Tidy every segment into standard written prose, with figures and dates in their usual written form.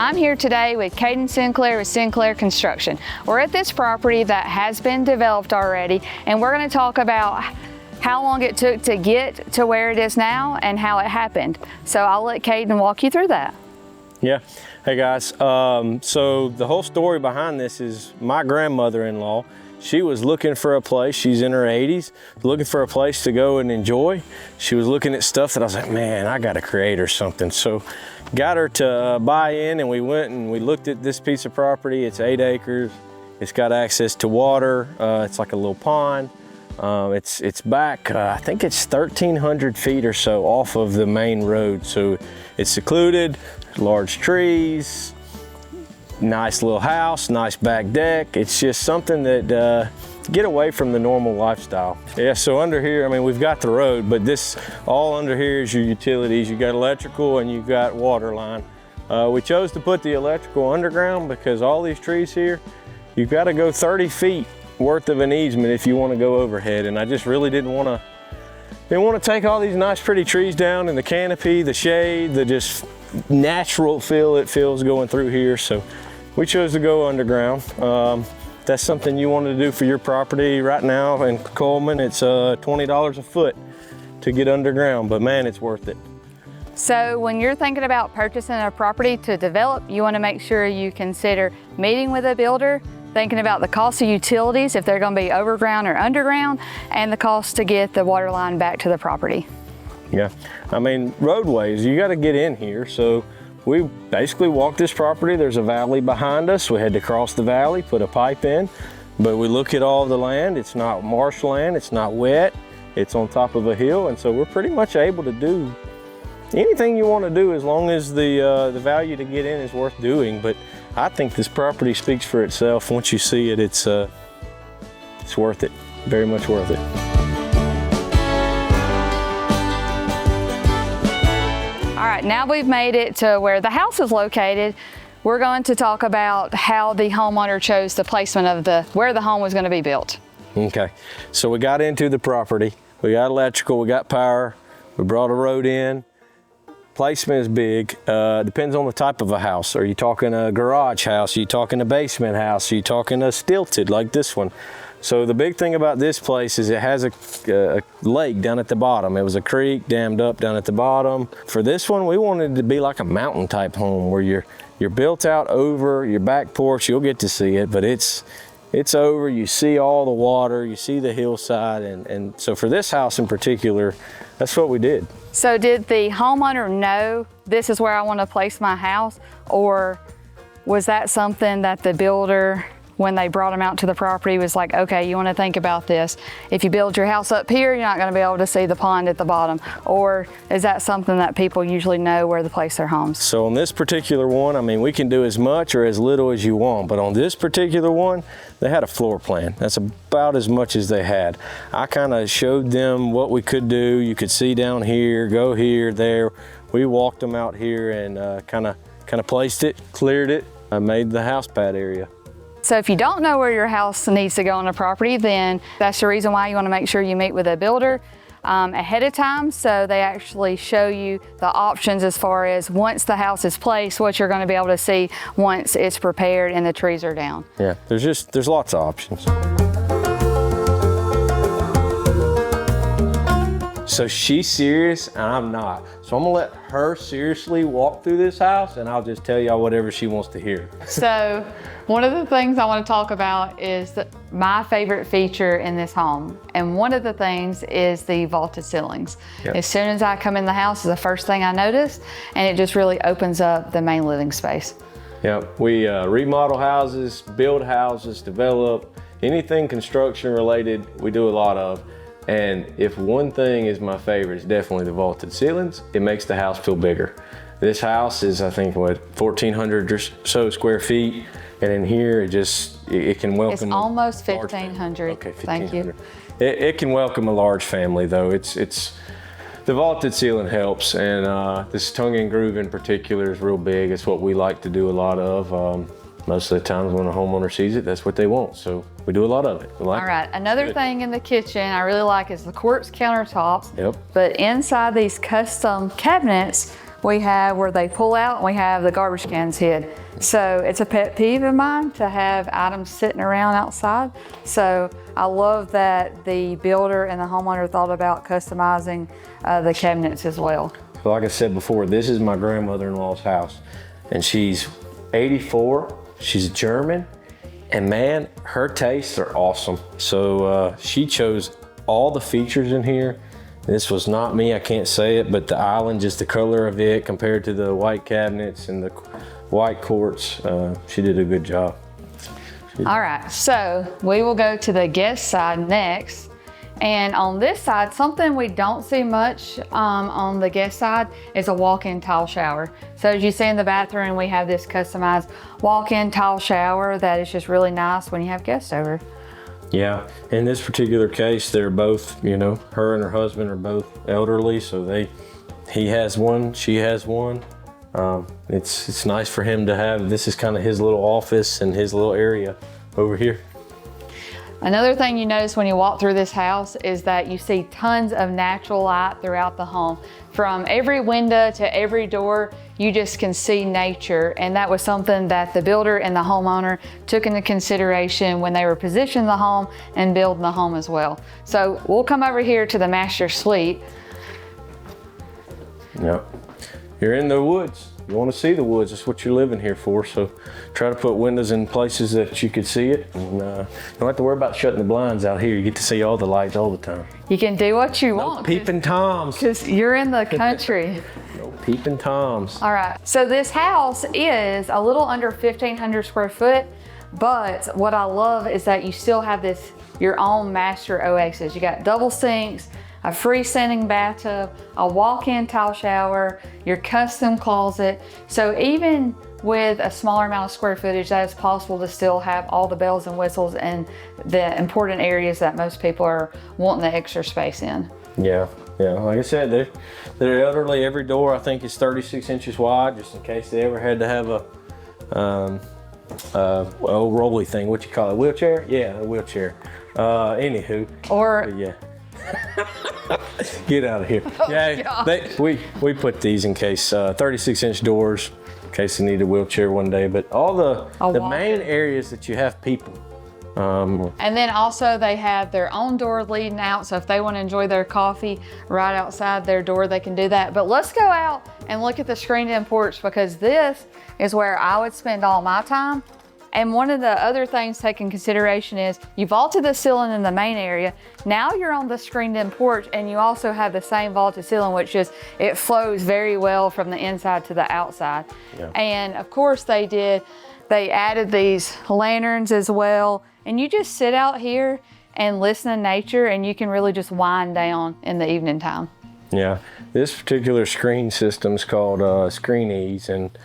I'm here today with Caiden Sinclair with Sinclair Construction. We're at this property that has been developed already, and we're going to talk about how long it took to get to where it is now and how it happened. So I'll let Caiden walk you through that. Yeah. Hey guys, so the whole story behind this is my grandmother-in-law. She was looking for a place, she's in her 80s, looking for a place to go and enjoy. She was looking at stuff that I was like, man, I gotta create her something. So got her to buy in, and we went and we looked at this piece of property. It's 8 acres. It's got access to water. It's like a little pond. It's back, I think it's 1,300 feet or so off of the main road. So it's secluded, large trees, nice little house, nice back deck. It's just something that get away from the normal lifestyle. Yeah, so under here, I mean, we've got the road, but this all under here is your utilities. You got electrical and you've got water line. We chose to put the electrical underground because all these trees here, you've got to go 30 feet worth of an easement if you want to go overhead. And I just really didn't want to take all these nice pretty trees down and the canopy, the shade, the just natural feel it feels going through here. So we chose to go underground. That's something you want to do for your property right now in Coleman. It's $20 a foot to get underground, but man, it's worth it. So when you're thinking about purchasing a property to develop, you want to make sure you consider meeting with a builder, thinking about the cost of utilities, if they're going to be overground or underground, and the cost to get the water line back to the property. Yeah, I mean, roadways, you got to get in here. So we basically walked this property. There's a valley behind us. We had to cross the valley, put a pipe in, but we look at all the land. It's not marshland, it's not wet, it's on top of a hill. And so we're pretty much able to do anything you want to do as long as the value to get in is worth doing. But I think this property speaks for itself. Once you see it, it's worth it, very much worth it. All right, now we've made it to where the house is located. We're going to talk about how the homeowner chose the placement of where the home was going to be built. Okay, so we got into the property. We got electrical, we got power, we brought a road in. Placement is big, depends on the type of a house. Are you talking a garage house? Are you talking a basement house? Are you talking a stilted like this one? So the big thing about this place is it has a lake down at the bottom. It was a creek dammed up down at the bottom. For this one, we wanted it to be like a mountain type home where you're built out over your back porch. You'll get to see it, but it's over. You see all the water, you see the hillside. And so for this house in particular, that's what we did. So did the homeowner know this is where I want to place my house? Or was that something that the builder, when they brought him out to the property, was like, okay, you want to think about this. If you build your house up here, you're not going to be able to see the pond at the bottom. Or is that something that people usually know where to place their homes? So on this particular one, I mean, we can do as much or as little as you want, but on this particular one, they had a floor plan. That's about as much as they had. I kind of showed them what we could do. You could see down here, go here, there. We walked them out here and kind of placed it, cleared it, made the house pad area. So if you don't know where your house needs to go on a property, then that's the reason why you want to make sure you meet with a builder ahead of time, so they actually show you the options as far as once the house is placed, what you're going to be able to see once it's prepared and the trees are down. Yeah, there's lots of options. So she's serious and I'm not. So I'm gonna let her seriously walk through this house and I'll just tell y'all whatever she wants to hear. So one of the things I want to talk about is my favorite feature in this home. And one of the things is the vaulted ceilings. Yep. As soon as I come in the house, is the first thing I notice, and it just really opens up the main living space. Yeah, we remodel houses, build houses, develop, anything construction related, we do a lot of. And if one thing is my favorite, it's definitely the vaulted ceilings. It makes the house feel bigger. This house is, I think, what, 1,400 or so square feet. And in here, it can welcome. It's almost 1,500. Okay, 1,500. Thank you. It can welcome a large family, though. It's the vaulted ceiling helps, and this tongue and groove in particular is real big. It's what we like to do a lot of. Most of the times when a homeowner sees it, that's what they want. So we do a lot of it. All right, another thing in the kitchen I really like is the quartz countertops. Yep. But inside these custom cabinets, we have where they pull out, and we have the garbage cans hid. So it's a pet peeve of mine to have items sitting around outside. So I love that the builder and the homeowner thought about customizing the cabinets as well. So like I said before, this is my grandmother-in-law's house, and she's 84, she's German, and man, her tastes are awesome. So she chose all the features in here. This was not me, I can't say it, but the island, just the color of it compared to the white cabinets and the white quartz, she did a good job. All right, so we will go to the guest side next. And on this side, something we don't see much on the guest side is a walk-in tile shower. So as you see in the bathroom, we have this customized walk-in tile shower that is just really nice when you have guests over. Yeah, in this particular case, they're both, you know, her and her husband are both elderly, so he has one, she has one. It's nice for him to have, this is kind of his little office and his little area over here. Another thing you notice when you walk through this house is that you see tons of natural light throughout the home. From every window to every door, you just can see nature. And that was something that the builder and the homeowner took into consideration when they were positioning the home and building the home as well. So we'll come over here to the master suite. Yep. You're in the woods. You want to see the woods. That's what you're living here for. So try to put windows in places that you could see it. And you don't have to worry about shutting the blinds out here. You get to see all the lights all the time. You can do what you No want. peeping Toms. Because you're in the country. No peeping Toms. All right, so this house is a little under 1,500 square foot, but what I love is that you still have your own master oasis. You got double sinks, a freestanding bathtub, a walk-in tile shower, your custom closet. So even with a smaller amount of square footage, that is possible to still have all the bells and whistles and the important areas that most people are wanting the extra space in. Yeah, like I said, they're elderly. Every door I think is 36 inches wide, just in case they ever had to have a old rolly thing, what you call it, wheelchair? Yeah, a wheelchair. Anywho. Or yeah. Get out of here. Oh, yeah, we put these in case 36-inch doors in case they need a wheelchair one day. But all the main areas that you have people. And then also they have their own door leading out, so if they want to enjoy their coffee right outside their door, they can do that. But let's go out and look at the screened-in porch, because this is where I would spend all my time. And one of the other things taken consideration is you vaulted the ceiling in the main area. Now you're on the screened-in porch, and you also have the same vaulted ceiling, which is, it flows very well from the inside to the outside. Yeah. And of course they added these lanterns as well. And you just sit out here and listen to nature, and you can really just wind down in the evening time. Yeah, this particular screen system is called Screen Ease, and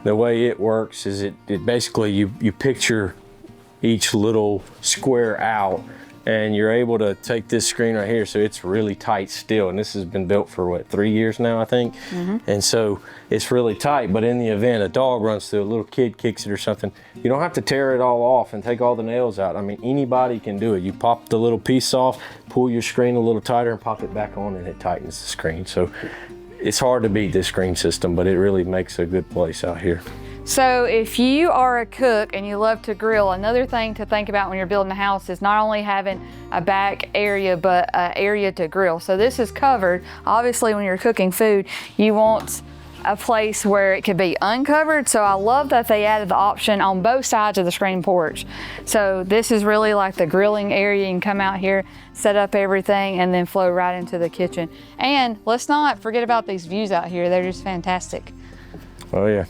the way it works is it basically you picture each little square out, and you're able to take this screen right here, so it's really tight still. And this has been built for what, 3 years now, I think. Mm-hmm. And so it's really tight, but in the event a dog runs through, a little kid kicks it or something, you don't have to tear it all off and take all the nails out. I mean, anybody can do it. You pop the little piece off, pull your screen a little tighter, and pop it back on, and it tightens the screen. So it's hard to beat this screen system, but it really makes a good place out here. So if you are a cook and you love to grill, another thing to think about when you're building a house is not only having a back area, but an area to grill. So this is covered. Obviously, when you're cooking food, you want a place where it could be uncovered. So I love that they added the option on both sides of the screen porch. So this is really like the grilling area. You can come out here, set up everything, and then flow right into the kitchen. And let's not forget about these views out here. They're just fantastic. Oh yeah.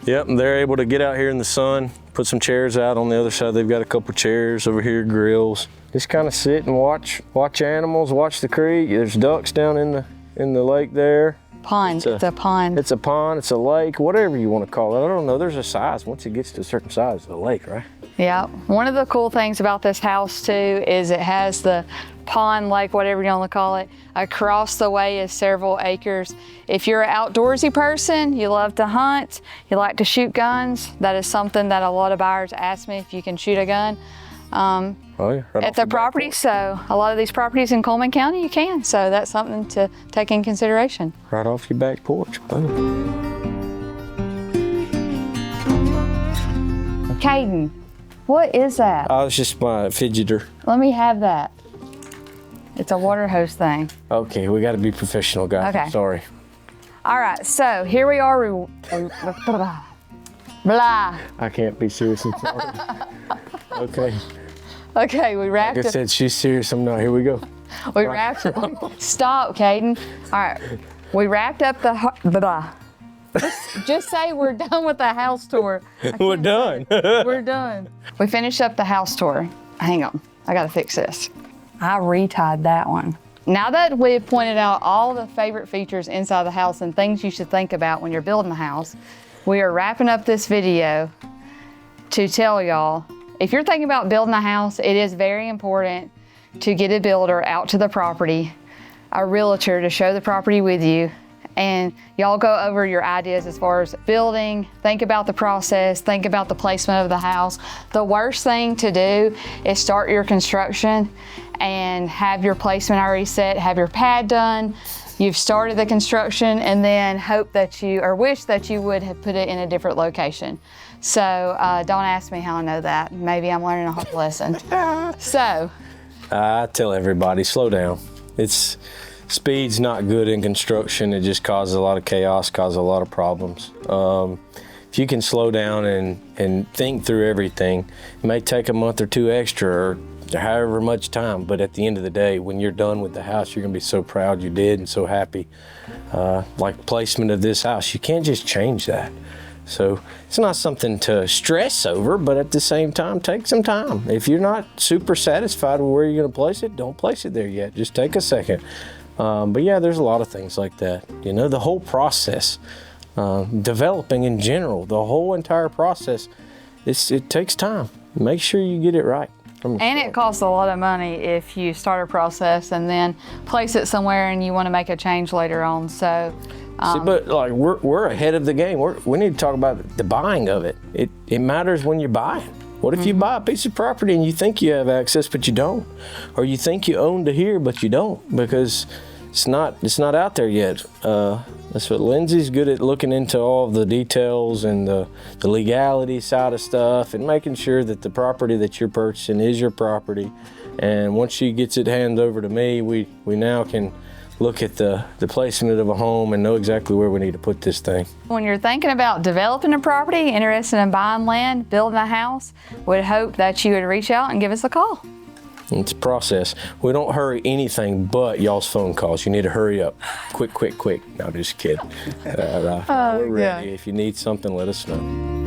Yep, and they're able to get out here in the sun, put some chairs out on the other side. They've got a couple chairs over here, grills. Just kind of sit and watch animals, watch the creek. There's ducks down in the lake there. Pond, it's a pond. It's a pond, it's a lake, whatever you want to call it. I don't know, there's a size. Once it gets to a certain size, it's a lake, right? Yeah, one of the cool things about this house too is it has the pond, lake, whatever you want to call it. Across the way is several acres. If you're an outdoorsy person, you love to hunt, you like to shoot guns, that is something that a lot of buyers ask me if you can shoot a gun. Oh yeah, right at off the back property. porch. So a lot of these properties in Coleman County, you can. So that's something to take in consideration. Right off your back porch. Boom. Caiden, what is that? Oh, it's just my fidgeter. Let me have that. It's a water hose thing. Okay, we got to be professional, guys. Okay. Sorry. All right, so here we are. Blah. I can't be serious. I'm sorry. Okay. Okay, we wrapped Like I it. said, she's serious. I'm not. Here we go. We wrapped it. Stop, Caiden. All right, we wrapped up the. Blah. Just say we're done with the house tour. We're done. We're done. We finished up the house tour. Hang on, I gotta fix this. I retied that one. Now that we've pointed out all the favorite features inside the house and things you should think about when you're building a house, we are wrapping up this video to tell y'all, if you're thinking about building a house, it is very important to get a builder out to the property, a realtor to show the property with you, and y'all go over your ideas as far as building, think about the process, think about the placement of the house. The worst thing to do is start your construction and have your placement already set, have your pad done, you've started the construction, and then hope that you, or wish that you would have put it in a different location. So don't ask me how I know that. Maybe I'm learning a whole lesson. So. I tell everybody, slow down. Speed's not good in construction. It just causes a lot of chaos, causes a lot of problems. If you can slow down and think through everything, it may take a month or two extra or however much time, but at the end of the day, when you're done with the house, you're gonna be so proud you did and so happy. Like placement of this house, you can't just change that. So it's not something to stress over, but at the same time, take some time. If you're not super satisfied with where you're gonna place it, don't place it there yet. Just take a second. But yeah, there's a lot of things like that. You know, the whole process, developing in general, the whole entire process, it takes time. Make sure you get it right. And it costs a lot of money if you start a process and then place it somewhere and you want to make a change later on. So, See, but like we're ahead of the game. We need to talk about the buying of it. It matters when you're buying. What if you buy a piece of property and you think you have access but you don't, or you think you own to here but you don't because it's not out there yet. That's what Lindsey's good at, looking into all of the details and the legality side of stuff and making sure that the property that you're purchasing is your property. And once she gets it handed over to me, we now can look at the placement of a home and know exactly where we need to put this thing. when you're thinking about developing a property, interested in buying land, building a house, would hope that you would reach out and give us a call. It's a process. We don't hurry anything but y'all's phone calls. You need to hurry up. Quick. No, just kidding. We're ready. yeah. If you need something, let us know.